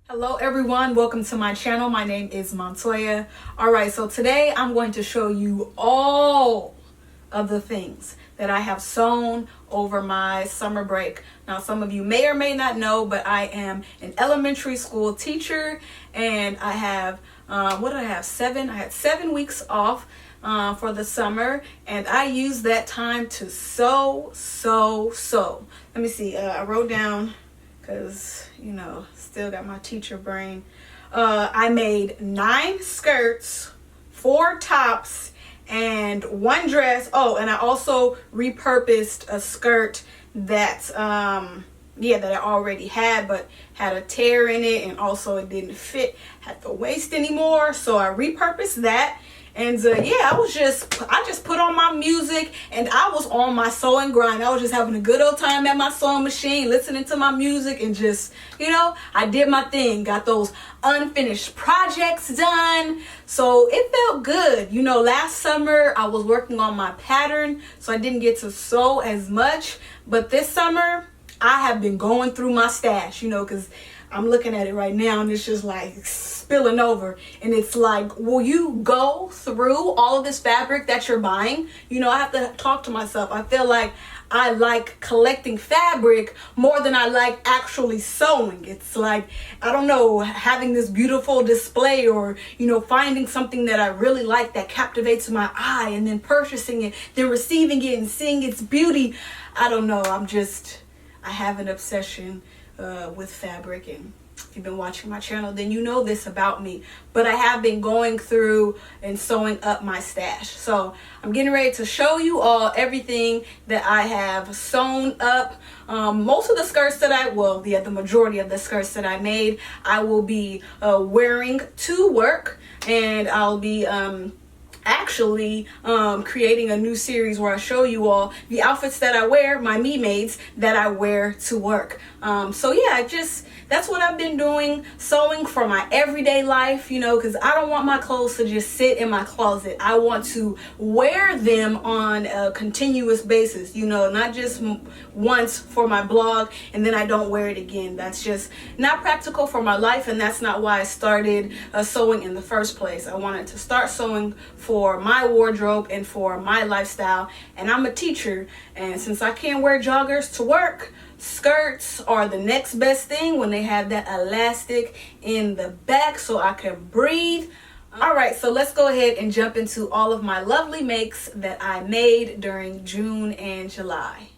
Hello everyone, welcome to my channel. My name is TOYA. Alright, so today I'm going to show you all of the things that I have sewn over my summer break. Now some of you may or may not know, but I am an elementary school teacher and I have, what did I have? I had 7 weeks off for the summer, and I used that time to sew. Let me see, I wrote down, because, you know, still got my teacher brain. I made 9 skirts, 4 tops, and 1 dress. Oh, and I also repurposed a skirt that, that I already had, but had a tear in it, and also it didn't fit at the waist anymore. So I repurposed that. And I just put on my music and I was on my sewing grind. I was just having a good old time at my sewing machine, listening to my music, and just, you know, I did my thing, got those unfinished projects done. So it felt good. You know, last summer I was working on my pattern, so I didn't get to sew as much. But this summer I have been going through my stash, you know, because I'm looking at it right now and it's just like spilling over. And it's like, will you go through all of this fabric that you're buying? You know, I have to talk to myself. I feel like I like collecting fabric more than I like actually sewing. It's like, I don't know, having this beautiful display, or, you know, finding something that I really like that captivates my eye and then purchasing it, then receiving it and seeing its beauty. I don't know. I have an obsession with fabric, and if you've been watching my channel, then you know this about me. But I have been going through and sewing up my stash. So I'm getting ready to show you all everything that I have sewn up. Most of the skirts that the majority of the skirts that I made, I will be wearing to work, and I'll be actually creating a new series where I show you all the outfits that I wear, my me-mades that I wear to work. So yeah, that's what I've been doing, sewing for my everyday life, you know, because I don't want my clothes to just sit in my closet. I want to wear them on a continuous basis, you know, not just once for my blog and then I don't wear it again. That's just not practical for my life, and that's not why I started sewing in the first place. I wanted to start sewing for my wardrobe and for my lifestyle, and I'm a teacher, and since I can't wear joggers to work, skirts are the next best thing when they have that elastic in the back so I can breathe. Alright, so let's go ahead and jump into all of my lovely makes that I made during June and July.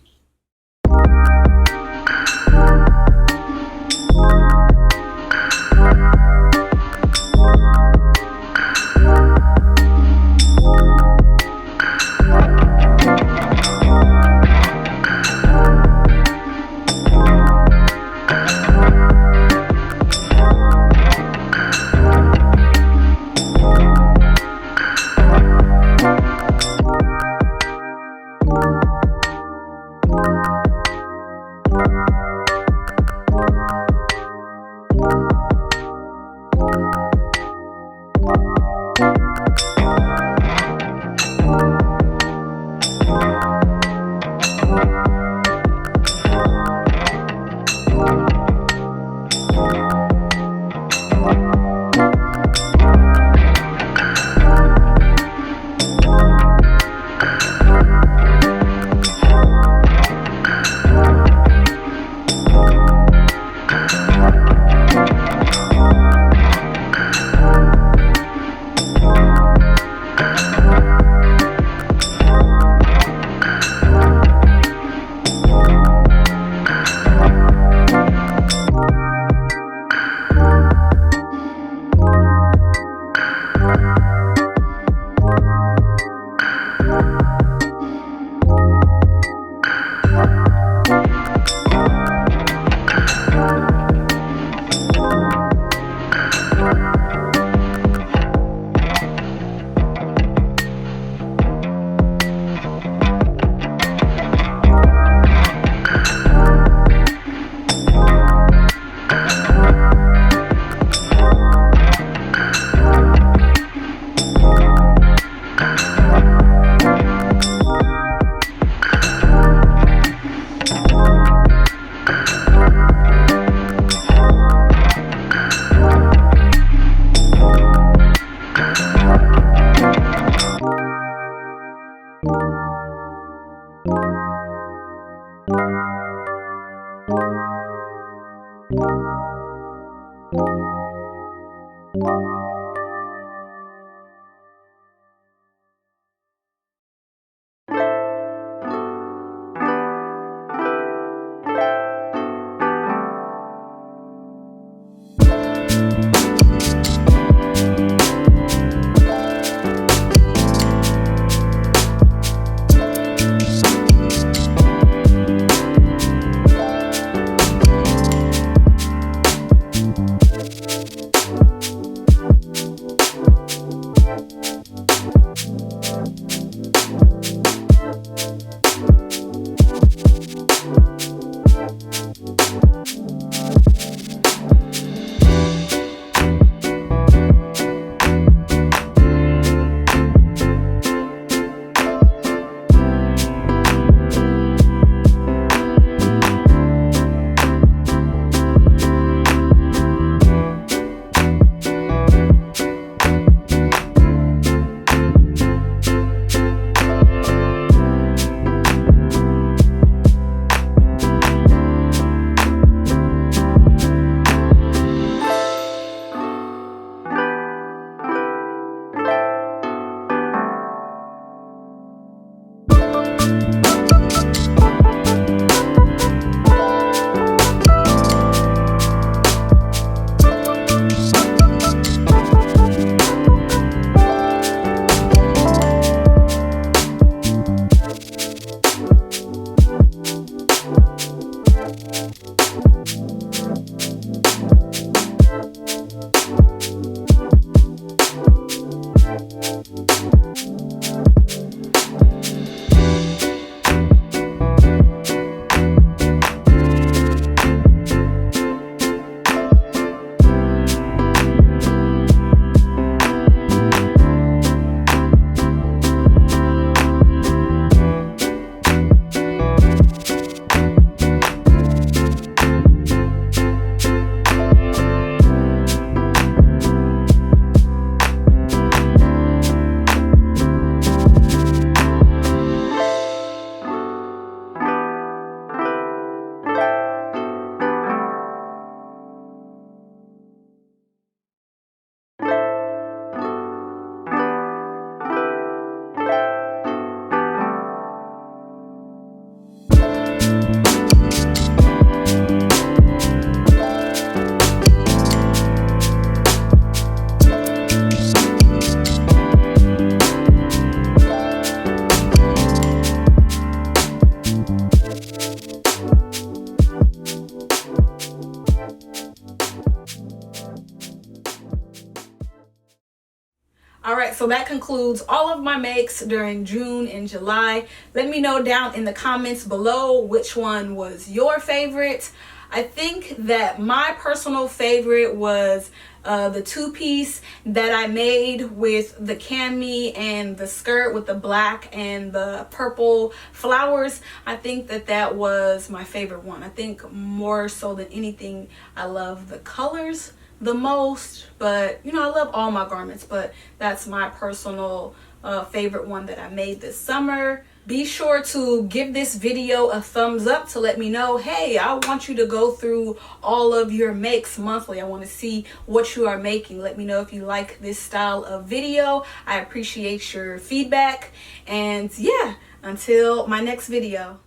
All right, so that concludes all of my makes during June and July. Let me know down in the comments below which one was your favorite. I think that my personal favorite was the two-piece that I made with the cami and the skirt with the black and the purple flowers. I think that that was my favorite one. I think more so than anything, I love the colors the most, but you know, I love all my garments, but that's my personal favorite one that I made this summer. Be sure to give this video a thumbs up to let me know, hey, I want you to go through all of your makes monthly. I want to see what you are making. Let me know if you like this style of video. I appreciate your feedback, and yeah, until my next video.